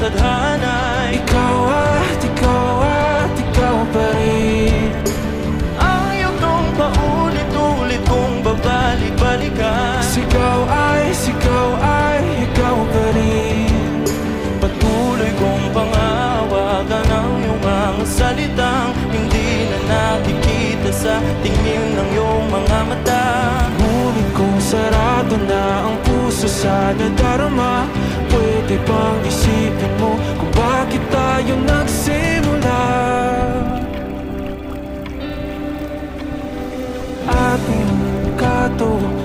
tadhana'y ikaw at ikaw pa rin. ayaw kong paulit-ulit kong babalik-balikan. Sigaw ay ikaw pa rin. Patuloy kong pangawagan ang iyong mga salitang hindi na nakikita sa tingin ng iyong mga mata. Ngunit kung sarado na ang puso sa nadarama, pwede bang isipin mo kung bakit tayo nagsimula? Ating kato